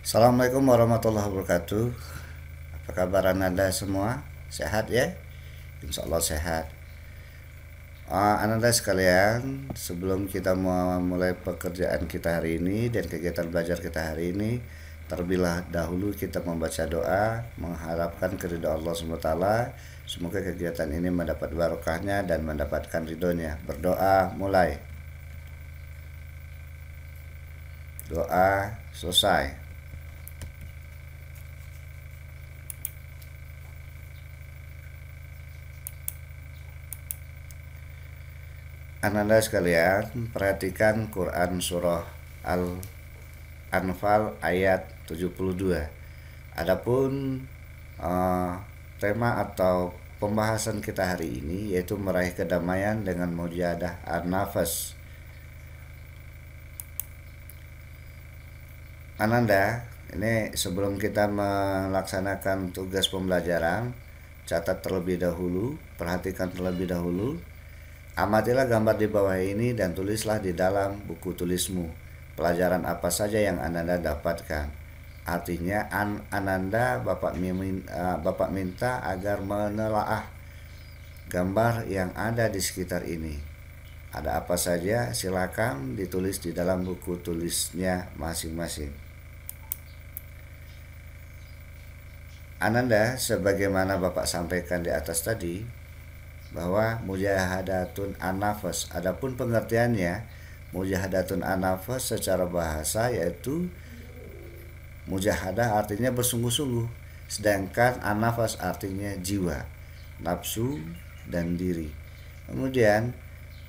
Assalamualaikum warahmatullahi wabarakatuh. Apa kabar Ananda semua? Sehat ya? Insya Allah sehat. Ananda sekalian, sebelum kita memulai pekerjaan kita hari ini dan kegiatan belajar kita hari ini, terlebih dahulu kita membaca doa, mengharapkan keridhaan Allah SWT. Semoga kegiatan ini mendapat barokahnya dan mendapatkan ridhonya. Berdoa mulai. Doa selesai. Ananda sekalian, perhatikan Quran surah Al-Anfal ayat 72. Adapun tema atau pembahasan kita hari ini yaitu meraih kedamaian dengan mujahadah an-nafas. Ananda, ini sebelum kita melaksanakan tugas pembelajaran, catat terlebih dahulu, perhatikan terlebih dahulu. Amatilah gambar di bawah ini dan tulislah di dalam buku tulismu pelajaran apa saja yang Ananda dapatkan. Artinya Ananda Bapak minta agar menelaah gambar yang ada di sekitar ini. Ada apa saja silakan ditulis di dalam buku tulisnya masing-masing. Ananda, sebagaimana Bapak sampaikan di atas tadi, bahwa mujahadatun an-nafas, adapun pengertiannya, mujahadatun an-nafas secara bahasa yaitu mujahadah artinya bersungguh-sungguh, sedangkan an-nafas artinya jiwa, nafsu dan diri. Kemudian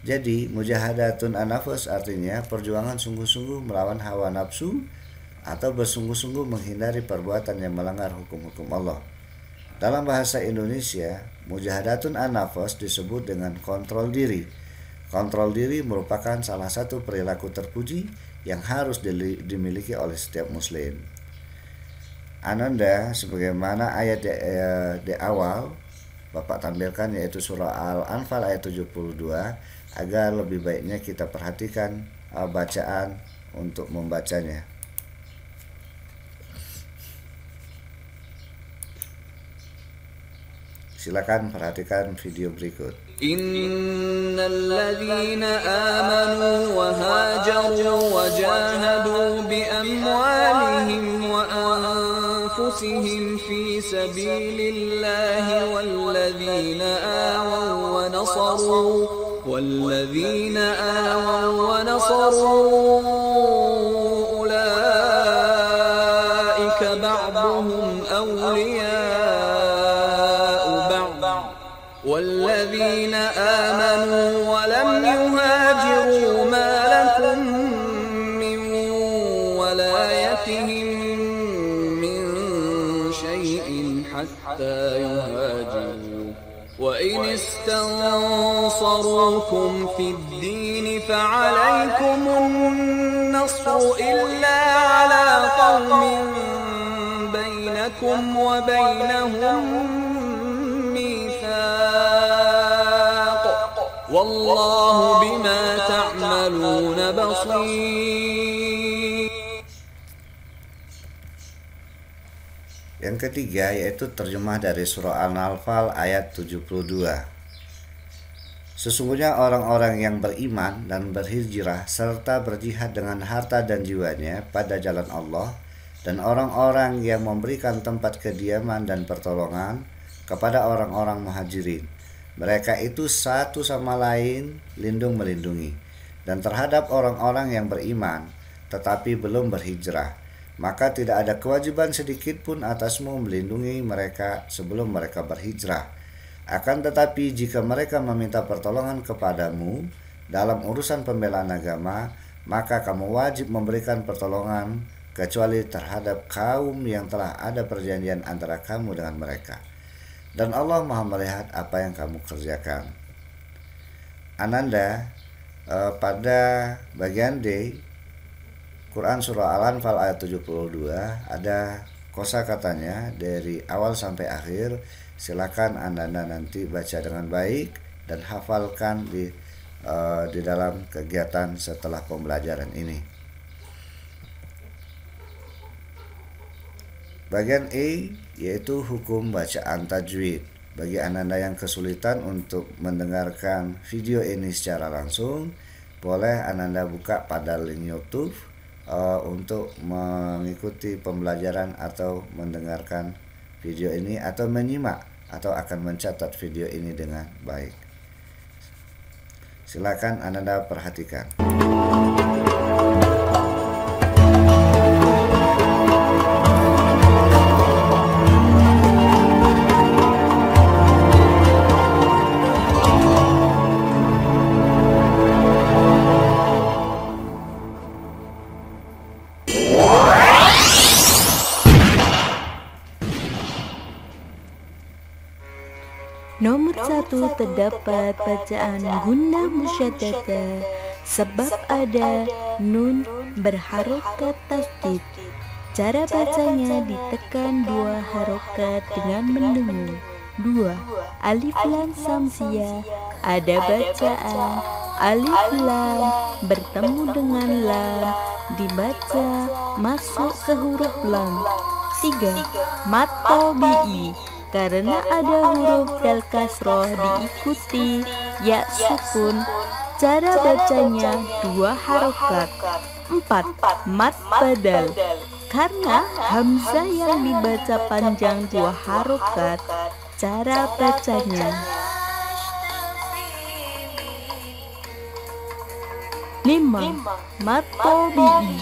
jadi mujahadatun an-nafas artinya perjuangan sungguh-sungguh melawan hawa nafsu atau bersungguh-sungguh menghindari perbuatan yang melanggar hukum-hukum Allah. Dalam bahasa Indonesia, mujahadatun an-nafas disebut dengan kontrol diri. Kontrol diri merupakan salah satu perilaku terpuji yang harus dimiliki oleh setiap muslim. Ananda, sebagaimana ayat di awal Bapak tampilkan yaitu surah Al-Anfal ayat 72, agar lebih baiknya kita perhatikan bacaan untuk membacanya. Silakan perhatikan video berikut. Innal ladzina amanu wa hajaru wa jahadu bi amwalihim wa anfusihim fi sabilillahi wal ladzina awaw wa nasaru ulaika ba'duhum awliya والذين آمنوا ولم يهاجروا ما لكم من ولايتهم من شيء حتى يهاجروا وإن استنصروكم في الدين فعليكم النصر إلا على قوم بينكم وبينهم Wallahu bima ta'maluna basir. Yang ketiga yaitu terjemah dari surah Al-Anfal ayat 72. Sesungguhnya orang-orang yang beriman dan berhijrah serta berjihad dengan harta dan jiwanya pada jalan Allah, dan orang-orang yang memberikan tempat kediaman dan pertolongan kepada orang-orang muhajirin, mereka itu satu sama lain lindung melindungi. Dan terhadap orang-orang yang beriman tetapi belum berhijrah, maka tidak ada kewajiban sedikit pun atasmu melindungi mereka sebelum mereka berhijrah. Akan tetapi jika mereka meminta pertolongan kepadamu dalam urusan pembelaan agama, maka kamu wajib memberikan pertolongan kecuali terhadap kaum yang telah ada perjanjian antara kamu dengan mereka. Dan Allah Maha melihat apa yang kamu kerjakan. Ananda, pada bagian D Quran surah Al-Anfal ayat 72 ada kosakatanya dari awal sampai akhir. Silakan Ananda nanti baca dengan baik dan hafalkan di dalam kegiatan setelah pembelajaran ini. Bagian E yaitu hukum bacaan tajwid. Bagi Anda yang kesulitan untuk mendengarkan video ini secara langsung, boleh Anda buka pada link YouTube untuk mengikuti pembelajaran atau mendengarkan video ini atau menyimak atau akan mencatat video ini dengan baik. Silakan Anda perhatikan. Nomor 1 terdapat bacaan gunnah musyaddada sebab ada nun berharokat tasdid. Cara bacanya ditekan 2 harokat dengan mendengung. 2. Alif lam samsiyah, ada bacaan alif lam bertemu dengan lam dibaca masuk ke huruf lam. 3. Mat tabi'i, karena ada huruf dal kasroh diikuti ya sukun, cara bacanya 2 harokat. 4. Mat badal, karena hamzah yang dibaca panjang 2 harokat, cara bacanya. 5. Mat tabi'i,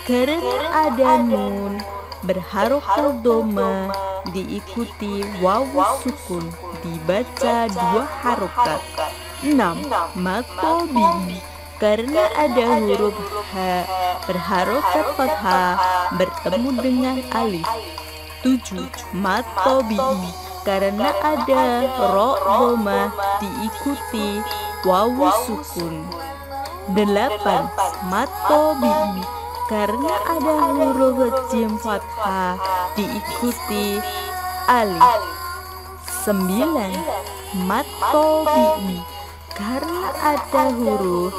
karena ada nun berharokat doma diikuti wawu sukun, dibaca 2 harokat. 6. Mat tabi'i, karena ada huruf ha berharokat fathah bertemu dengan alif. 7. Mat tabi'i, karena ada ro doma diikuti wawu sukun. 8. Mat tabi'i, karena ada huruf jim fathah diikuti alif. 9. Mat tabi'i, karena ada huruf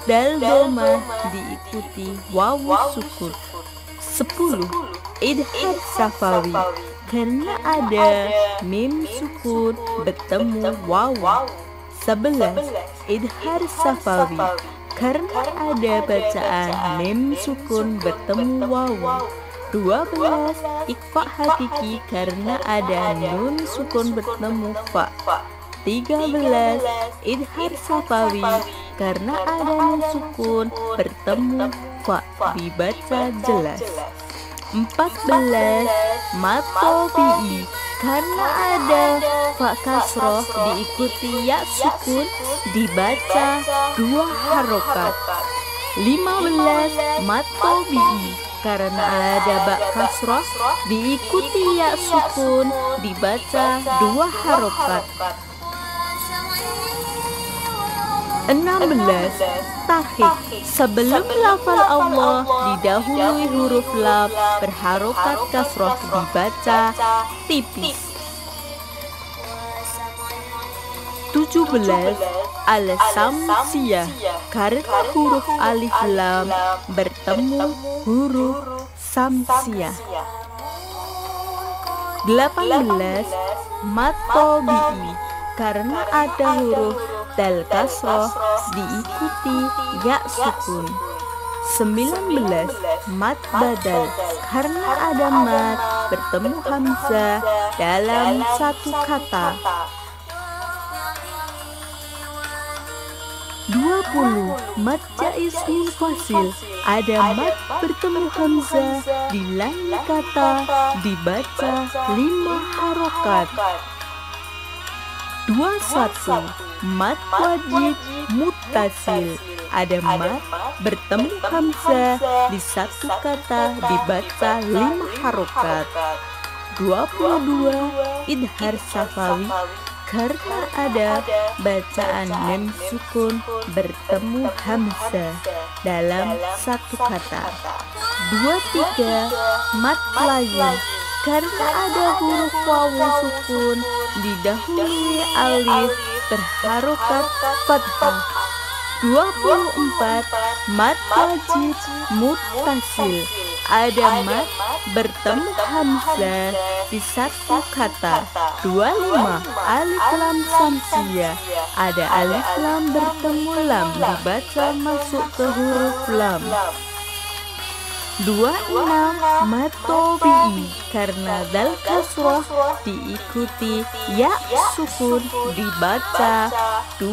dal doma diikuti wawu sukun. 10. Idhar safawi, karena ada mim sukun bertemu wawu. 11. Idhar safawi, karena ada bacaan mim sukun bertemu wawu. 12. Ikhfa hakiki, karena ada nun sukun bertemu fa. 13. Idhar safawi, karena ada nun sukun bertemu fa, dibaca jelas. 14. Mat tabi'i, karena ada fa kasroh diikuti ya sukun, dibaca 2 harokat. 15. Mat tabi'i, karena ada ba kasroh diikuti ya sukun, dibaca 2 harokat. 16. Takhik, sebelum lafal Allah didahului huruf lam berharokat kasroh, dibaca tipis. 17. Al-samsiyah, karena huruf alif lam bertemu huruf samsiyah. 18. Mat tabi'i, karena ada huruf dal kasroh diikuti ya sukun. 19. Mat badal, karena ada mat bertemu hamzah dalam satu kata. 20. Mat jaiz munfasil, ada mat bertemu hamzah di lain kata, dibaca 5 harokat. 21. Mat wajib muttasil, ada mat bertemu hamzah di satu kata, dibaca 5 harokat. 22. Idhar safawi, karena ada bacaan mim sukun bertemu hamzah dalam satu kata. 23. Mat layin, karena ada huruf wawu sukun didahului alif berharokat fathah. 24. Mat wajib muttasil, ada mat bertemu hamzah di satu kata. 25 alif lam samsiah, ada alif lam bertemu lam dibaca masuk ke huruf lam. 26 mat tobi'i, karena dal kasroh diikuti ya sukun dibaca 2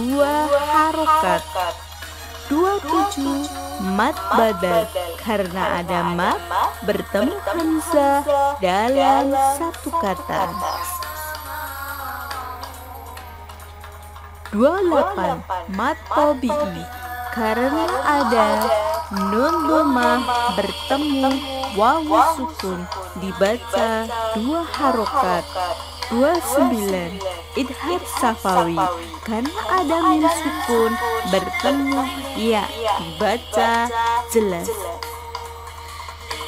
harokat. 27 mat badal, karena ada mat bertemu hamzah dalam satu kata. 28 mat tobi'i, karena ada nun dhammah bertemu wawu sukun dibaca 2 harokat. 29 idhar safawi, karena ada mim sukun bertemu ya dibaca jelas.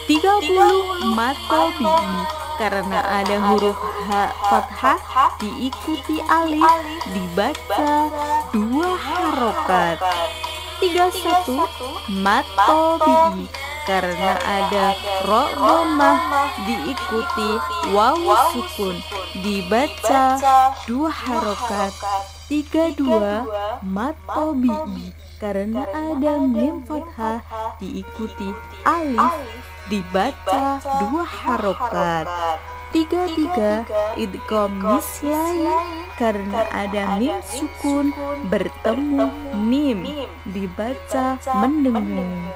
30 mat tobi'i, karena ada huruf ha fathah diikuti alif dibaca 2 harokat. 31 mat tobi'i, karena ada ro dhammah diikuti wawu sukun dibaca 2 harokat. 32 mat tobi'i, karena ada mim fathah diikuti alif dibaca 2 harokat. 33 idgham mislain, karena ada mim sukun bertemu mim dibaca mendengung.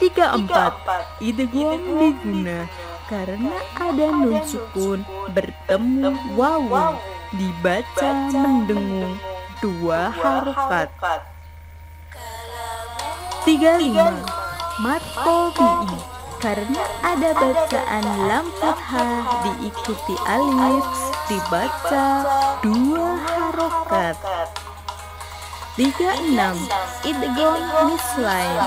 34 idgham biguna, karena ada nun sukun bertemu wawu dibaca mendengung 2 harokat. 35 mat tobi'i, karena ada bacaan lam fathah diikuti alif dibaca 2 harokat. 36 idgham mislain,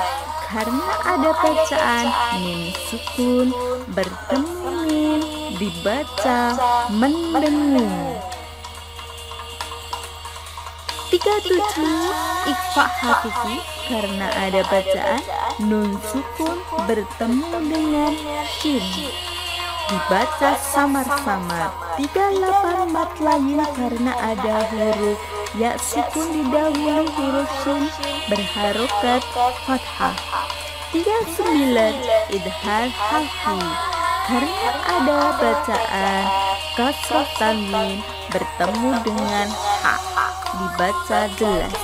karena ada bacaan mim sukun bertemu mim dibaca mendengung. 37 ikhfa hakiki, karena ada bacaan nun sukun bertemu dengan shin dibaca samar-samar. 38 mat lain, karena ada huruf ya sukun didahului huruf shin berharokat fathah. 39 idhar hafi, karena ada bacaan kasrah tanwin bertemu dengan ha dibaca jelas.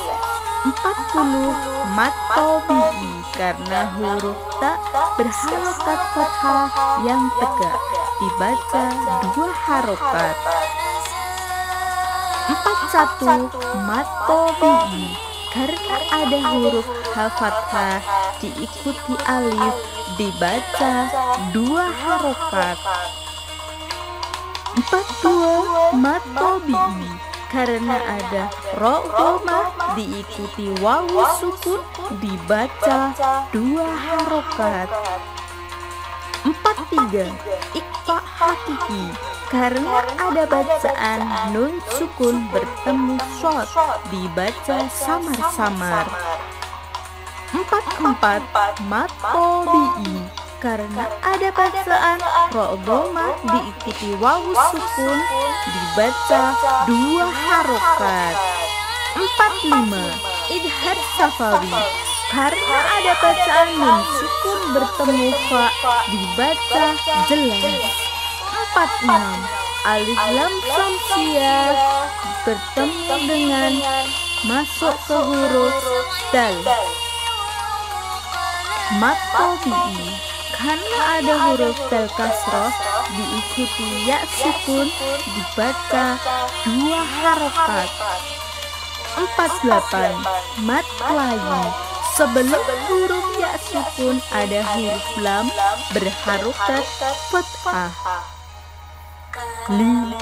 40 mat tobi'i, karena huruf ta berharokat fathah yang tegak dibaca 2 harokat. 41 mat tobi'i, karena ada huruf ha fathah diikuti alif dibaca 2 harokat. 42 mat tobi'i, karena ada ro dhammah diikuti wawu sukun dibaca 2 harokat. 43 ikhfa hakiki, karena ada bacaan nun sukun bertemu shad dibaca samar-samar. 44 mat tobi'i, karena ada bacaan ro dhammah diikuti wawu sukun dibaca 2 harokat. 45 idhar safawi, karena ada bacaan mim sukun bertemu fa dibaca jelas. 46 alif lam samsiah bertemu dengan masuk ke huruf dal. Mat tobi'i, karena ada huruf dal kasroh diikuti ya sukun dibaca 2 harokat. 48 mat lain, sebelum huruf ya sukun ada huruf lam berharokat fathah. 49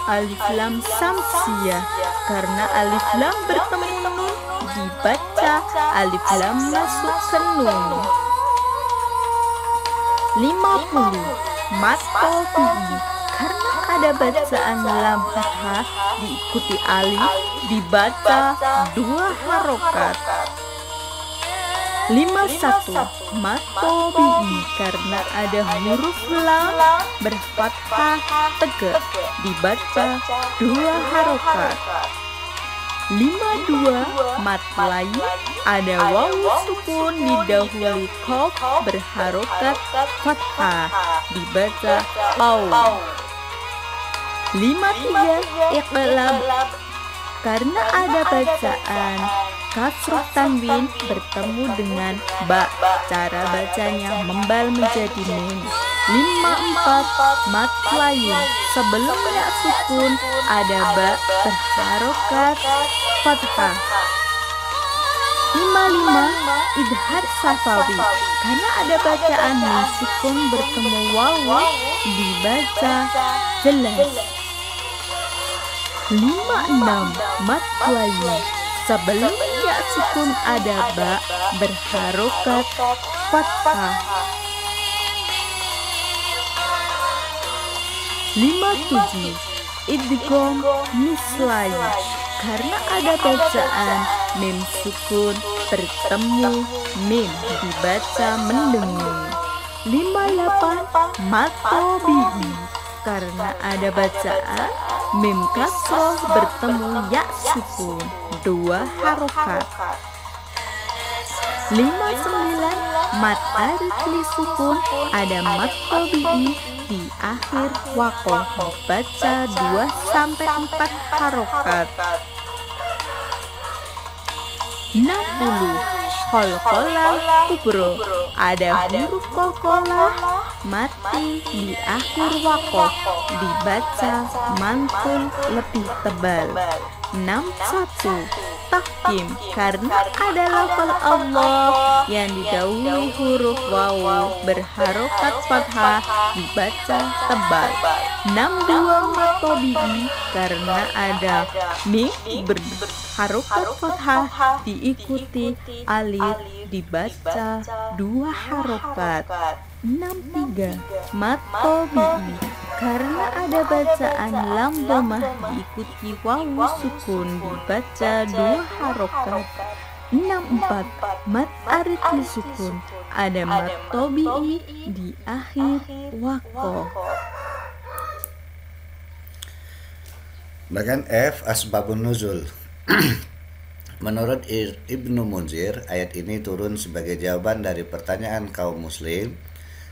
alif lam samsiah, karena alif lam bertemu nun dibaca alif lam masuk ke nun. 50 mat tobi'i, karena ada bacaan lam fathah diikuti alif dibaca 2 harokat. 51. Mat tabi'i karena ada huruf lam berfathah tegak dibaca 2 harokat. 52. Mat lain ada wawu sukun didahului qaf berharokat fathah dibaca qaw. 53. Iqlab karena ada bacaan kasroh tanwin bertemu dengan ba, cara bacanya membal menjadi mim. 54. Mat lain sebelumnya sukun ada ba berharokat fathah. 55. Idhar safawi karena ada bacaan mim sukun bertemu wawu dibaca jelas. 56. Mat lain sebelum ya sukun ada ba berharokat fathah. 57. Idgham mislai karena ada bacaan mim sukun bertemu mim dibaca mendengung. 58. Mat tabi'i karena ada bacaan mim kasroh bertemu ya sukun 2 harokat. 59. Mat arid li sukun ada mat tabi'i di akhir waqoh dibaca 2-4 harokat. 60. Qalqalah kubro ada huruf qalqalah mati di akhir waqoh dibaca mantul lebih tebal. 61. Tahkim karena ada lafal Allah yang didahului huruf wawu berharokat fathah dibaca tebal. 62. Mat tabi'i karena ada mim berharokat fathah diikuti alif dibaca 2 harokat. 63. Mat tabi'i karena ada bacaan lam dhammah diikuti wawu sukun dibaca 2 harokat. 64. Mat arid li sukun ada mat tabi'i di akhir waqoh. Bagian F, asbabun nuzul. Menurut Ibnu Munzir, ayat ini turun sebagai jawaban dari pertanyaan kaum muslim,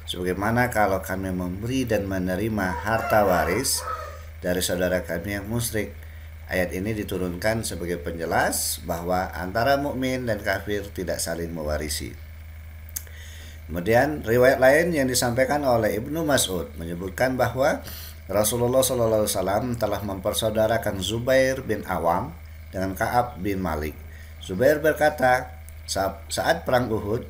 sebagaimana kalau kami memberi dan menerima harta waris dari saudara kami yang musyrik. Ayat ini diturunkan sebagai penjelas bahwa antara mukmin dan kafir tidak saling mewarisi. Kemudian riwayat lain yang disampaikan oleh Ibnu Mas'ud menyebutkan bahwa Rasulullah SAW telah mempersaudarakan Zubair bin Awam dengan Ka'ab bin Malik. Zubair berkata, saat perang Uhud,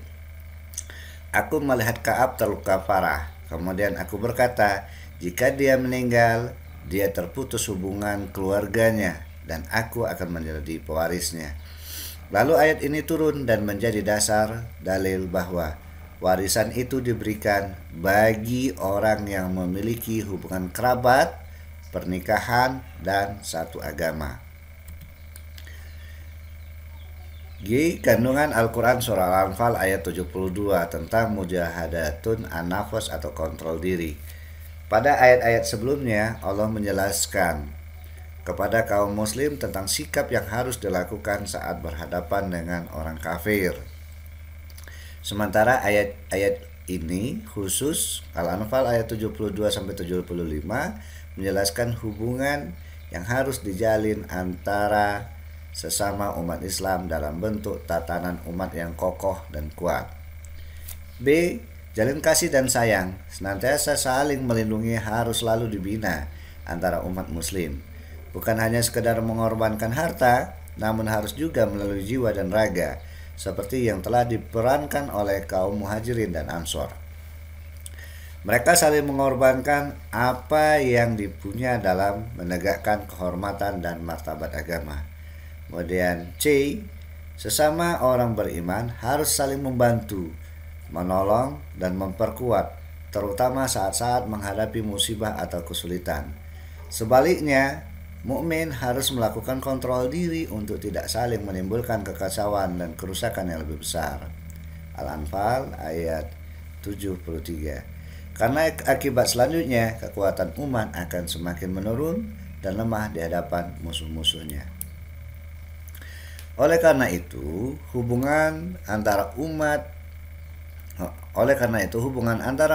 aku melihat Ka'ab terluka parah. Kemudian aku berkata, jika dia meninggal, dia terputus hubungan keluarganya dan aku akan menjadi pewarisnya. Lalu ayat ini turun dan menjadi dasar dalil bahwa warisan itu diberikan bagi orang yang memiliki hubungan kerabat, pernikahan, dan satu agama. G. Kandungan Al-Quran Surah Al-Anfal ayat 72 tentang mujahadatun an-nafs atau kontrol diri. Pada ayat-ayat sebelumnya Allah menjelaskan kepada kaum muslim tentang sikap yang harus dilakukan saat berhadapan dengan orang kafir. Sementara ayat-ayat ini khusus Al-Anfal ayat 72-75 menjelaskan hubungan yang harus dijalin antara sesama umat Islam dalam bentuk tatanan umat yang kokoh dan kuat. B. Jalin kasih dan sayang senantiasa saling melindungi harus selalu dibina antara umat muslim. Bukan hanya sekedar mengorbankan harta, namun harus juga melalui jiwa dan raga, seperti yang telah diperankan oleh kaum muhajirin dan ansor. Mereka saling mengorbankan apa yang dipunya dalam menegakkan kehormatan dan martabat agama. Kemudian C. Sesama orang beriman harus saling membantu, menolong, dan memperkuat, terutama saat-saat menghadapi musibah atau kesulitan. Sebaliknya, mukmin harus melakukan kontrol diri untuk tidak saling menimbulkan kekacauan dan kerusakan yang lebih besar. Al-Anfal ayat 73. Karena akibat selanjutnya kekuatan umat akan semakin menurun dan lemah di hadapan musuh-musuhnya. Oleh karena itu, hubungan antara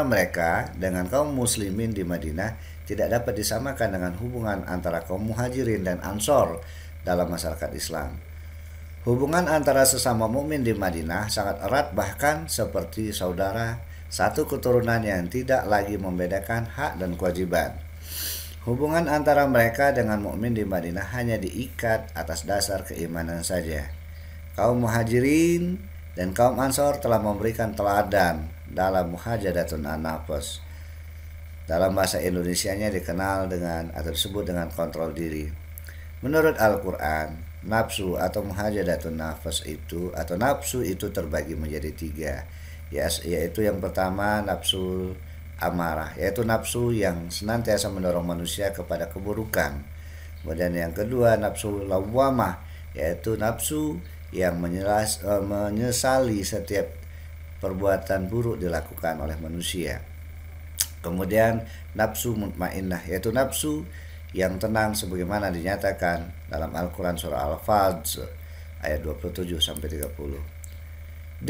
mereka dengan kaum muslimin di Madinah tidak dapat disamakan dengan hubungan antara kaum muhajirin dan ansor dalam masyarakat Islam. Hubungan antara sesama mukmin di Madinah sangat erat, bahkan seperti saudara, satu keturunan yang tidak lagi membedakan hak dan kewajiban. Hubungan antara mereka dengan mukmin di Madinah hanya diikat atas dasar keimanan saja. Kaum muhajirin dan kaum ansor telah memberikan teladan dalam muhajadatun an-nafs. Dalam bahasa Indonesianya dikenal dengan atau disebut dengan kontrol diri. Menurut Al-Quran, nafsu atau muhajadatun nafs itu terbagi menjadi 3, yaitu yang pertama nafsu amarah, yaitu nafsu yang senantiasa mendorong manusia kepada keburukan. Kemudian yang kedua nafsu lawwamah, yaitu nafsu yang menyesali setiap perbuatan buruk dilakukan oleh manusia. Kemudian nafsu mutmainnah, yaitu nafsu yang tenang sebagaimana dinyatakan dalam Al-Quran surah Al-Fajr ayat 27-30.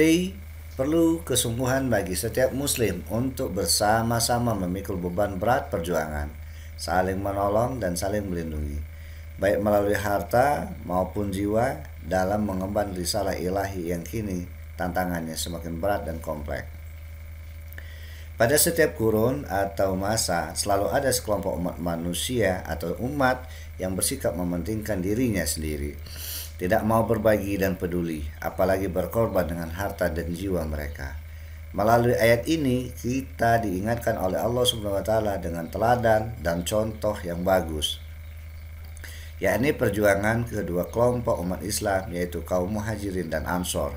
Perlu kesungguhan bagi setiap muslim untuk bersama-sama memikul beban berat perjuangan, saling menolong dan saling melindungi, baik melalui harta maupun jiwa dalam mengemban risalah ilahi yang kini tantangannya semakin berat dan kompleks. Pada setiap kurun atau masa selalu ada sekelompok umat manusia atau umat yang bersikap mementingkan dirinya sendiri, tidak mau berbagi dan peduli, apalagi berkorban dengan harta dan jiwa mereka. Melalui ayat ini kita diingatkan oleh Allah SWT dengan teladan dan contoh yang bagus, yakni perjuangan kedua kelompok umat Islam, yaitu kaum muhajirin dan ansor.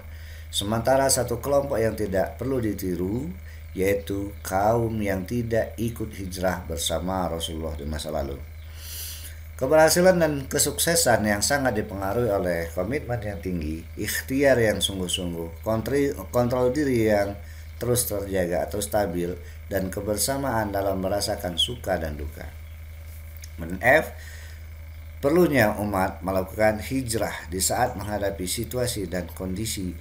Sementara satu kelompok yang tidak perlu ditiru, yaitu kaum yang tidak ikut hijrah bersama Rasulullah di masa lalu. Keberhasilan dan kesuksesan yang sangat dipengaruhi oleh komitmen yang tinggi, ikhtiar yang sungguh-sungguh, kontrol diri yang terus terjaga atau stabil, dan kebersamaan dalam merasakan suka dan duka. Perlunya umat melakukan hijrah di saat menghadapi situasi dan kondisi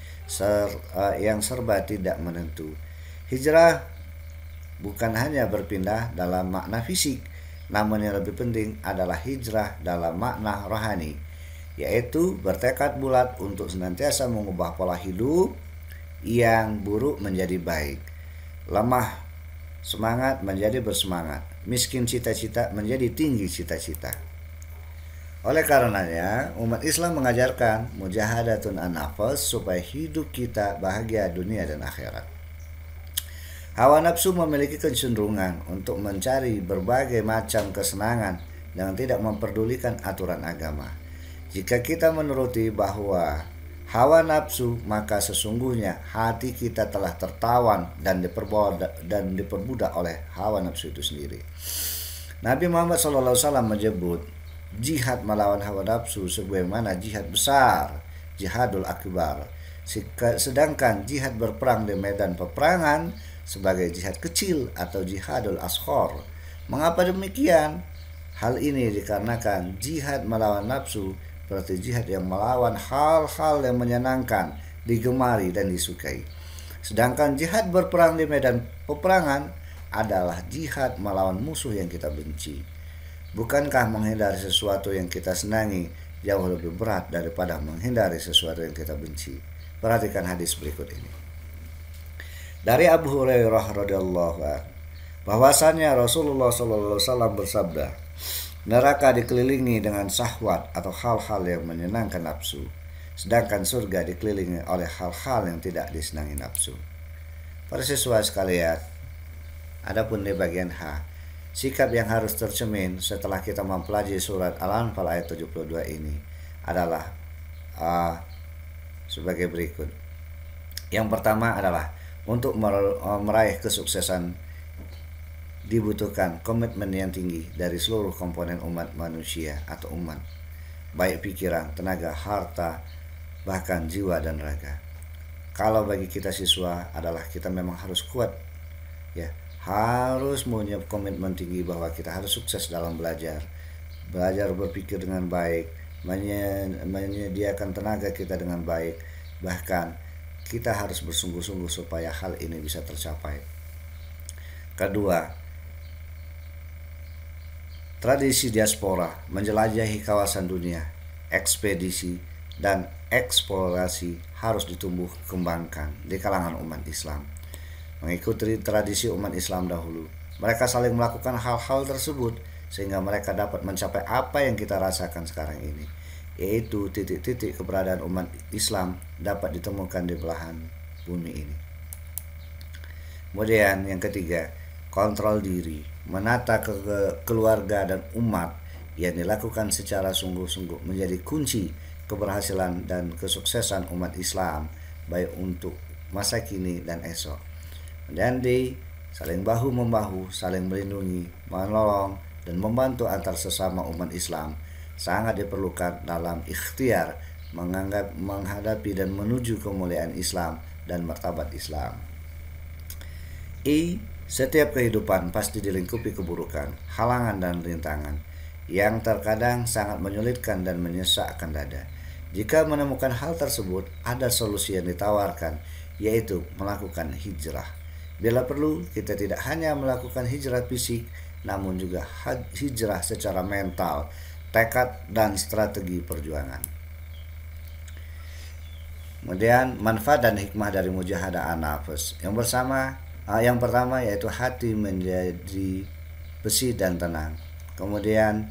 yang serba tidak menentu. Hijrah bukan hanya berpindah dalam makna fisik, namun yang lebih penting adalah hijrah dalam makna rohani, yaitu bertekad bulat untuk senantiasa mengubah pola hidup yang buruk menjadi baik, lemah semangat menjadi bersemangat, miskin cita-cita menjadi tinggi cita-cita. Oleh karenanya, umat Islam mengajarkan mujahadatun an-nafs supaya hidup kita bahagia dunia dan akhirat. Hawa nafsu memiliki kecenderungan untuk mencari berbagai macam kesenangan dengan tidak memperdulikan aturan agama. Jika kita menuruti bahwa hawa nafsu, maka sesungguhnya hati kita telah tertawan dan diperbudak oleh hawa nafsu itu sendiri. Nabi Muhammad SAW menyebut jihad melawan hawa nafsu sebagaimana jihad besar, jihadul akbar, sedangkan jihad berperang di medan peperangan sebagai jihad kecil atau jihadul ashor. Mengapa demikian? Hal ini dikarenakan jihad melawan nafsu berarti jihad yang melawan hal-hal yang menyenangkan, digemari dan disukai. Sedangkan jihad berperang di medan peperangan adalah jihad melawan musuh yang kita benci. Bukankah menghindari sesuatu yang kita senangi jauh lebih berat daripada menghindari sesuatu yang kita benci? Perhatikan hadis berikut ini. Dari Abu Hurairah radhiyallahu anhu bahwasannya Rasulullah SAW bersabda, neraka dikelilingi dengan syahwat atau hal-hal yang menyenangkan nafsu, sedangkan surga dikelilingi oleh hal-hal yang tidak disenangi nafsu. Para siswa sekalian, adapun di bagian H, sikap yang harus tercermin setelah kita mempelajari surat Al-Anfal ayat 72 ini adalah sebagai berikut. Yang pertama adalah untuk meraih kesuksesan dibutuhkan komitmen yang tinggi dari seluruh komponen umat manusia atau umat, baik pikiran, tenaga, harta, bahkan jiwa dan raga. kalau bagi kita siswa adalah kita memang harus kuat, ya, harus punya komitmen tinggi bahwa kita harus sukses dalam belajar berpikir dengan baik, menyediakan tenaga kita dengan baik, bahkan kita harus bersungguh-sungguh supaya hal ini bisa tercapai. Kedua, tradisi diaspora menjelajahi kawasan dunia, ekspedisi dan eksplorasi harus ditumbuh kembangkan di kalangan umat Islam. Mengikuti tradisi umat Islam dahulu, mereka saling melakukan hal-hal tersebut sehingga mereka dapat mencapai apa yang kita rasakan sekarang ini, yaitu titik-titik keberadaan umat Islam dapat ditemukan di belahan bumi ini. Kemudian yang ketiga, kontrol diri, menata keluarga dan umat yang dilakukan secara sungguh-sungguh menjadi kunci keberhasilan dan kesuksesan umat Islam baik untuk masa kini dan esok. Dan saling bahu-membahu, saling melindungi, menolong, dan membantu antar sesama umat Islam sangat diperlukan dalam ikhtiar menghadapi dan menuju kemuliaan Islam dan martabat Islam. Setiap kehidupan pasti dilingkupi keburukan, halangan dan rintangan yang terkadang sangat menyulitkan dan menyesakkan dada. Jika menemukan hal tersebut, ada solusi yang ditawarkan, yaitu melakukan hijrah. Bila perlu, kita tidak hanya melakukan hijrah fisik, namun juga hijrah secara mental, tekad dan strategi perjuangan. Kemudian manfaat dan hikmah dari mujahadah an-nafs. Yang pertama yaitu hati menjadi bersih dan tenang. Kemudian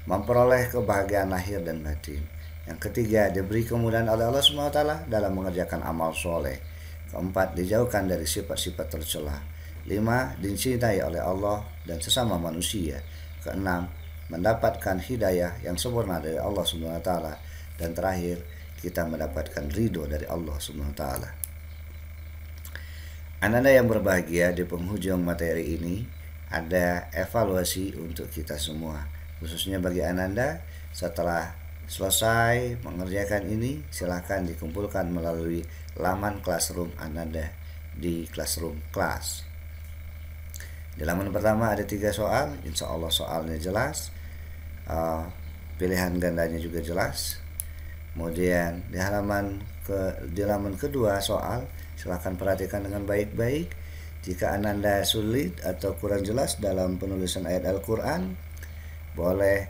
memperoleh kebahagiaan lahir dan batin. Yang ketiga, diberi kemudahan oleh Allah SWT dalam mengerjakan amal soleh. Keempat, dijauhkan dari sifat-sifat tercela. 5, dicintai oleh Allah dan sesama manusia. Keenam, mendapatkan hidayah yang sempurna dari Allah SWT. Dan terakhir, kita mendapatkan ridho dari Allah SWT. Ananda yang berbahagia, di penghujung materi ini ada evaluasi untuk kita semua, khususnya bagi Ananda. Setelah selesai mengerjakan ini, silakan dikumpulkan melalui laman Classroom Ananda di Classroom Class. Di laman pertama ada 3 soal, insya Allah soalnya jelas, pilihan gandanya juga jelas. Kemudian di halaman kedua soal, silakan perhatikan dengan baik-baik. Jika Ananda sulit atau kurang jelas dalam penulisan ayat Al-Quran, boleh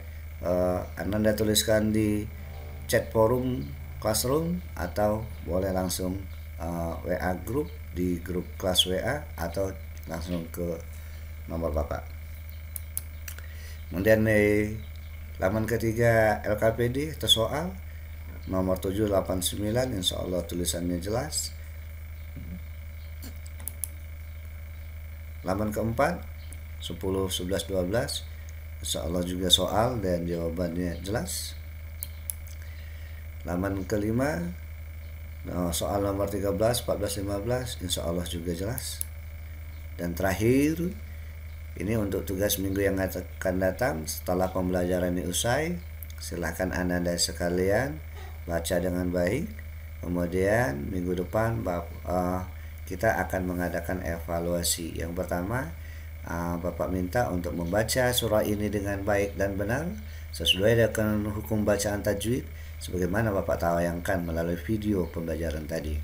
Ananda tuliskan di chat forum Classroom, atau boleh langsung WA grup di grup kelas WA, atau langsung ke nomor Bapak. Kemudian di laman ketiga LKPD atau soal nomor 789, insya Allah tulisannya jelas. Laman keempat 10, 11, 12, insya Allah juga soal dan jawabannya jelas. Laman kelima soal nomor 13, 14, 15, insya Allah juga jelas. Dan terakhir, ini untuk tugas minggu yang akan datang setelah pembelajaran ini usai. Silakan Ananda sekalian baca dengan baik. Kemudian minggu depan kita akan mengadakan evaluasi. Yang pertama, Bapak minta untuk membaca surah ini dengan baik dan benar sesuai dengan hukum bacaan tajwid sebagaimana Bapak tayangkan melalui video pembelajaran tadi.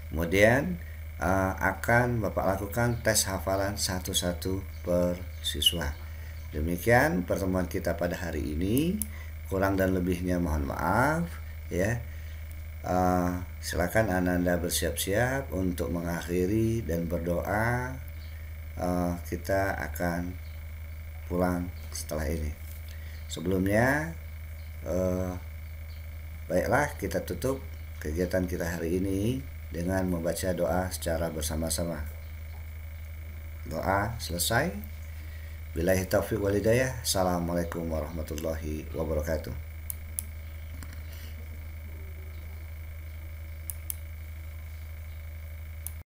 Kemudian akan Bapak lakukan tes hafalan satu-satu per siswa. Demikian pertemuan kita pada hari ini. Kurang dan lebihnya mohon maaf ya. Silakan Ananda bersiap-siap untuk mengakhiri dan berdoa. Kita akan pulang setelah ini. Sebelumnya baiklah kita tutup kegiatan kita hari ini dengan membaca doa secara bersama-sama. Doa selesai. Billahi taufiq wal hidayah. Assalamualaikum warahmatullahi wabarakatuh.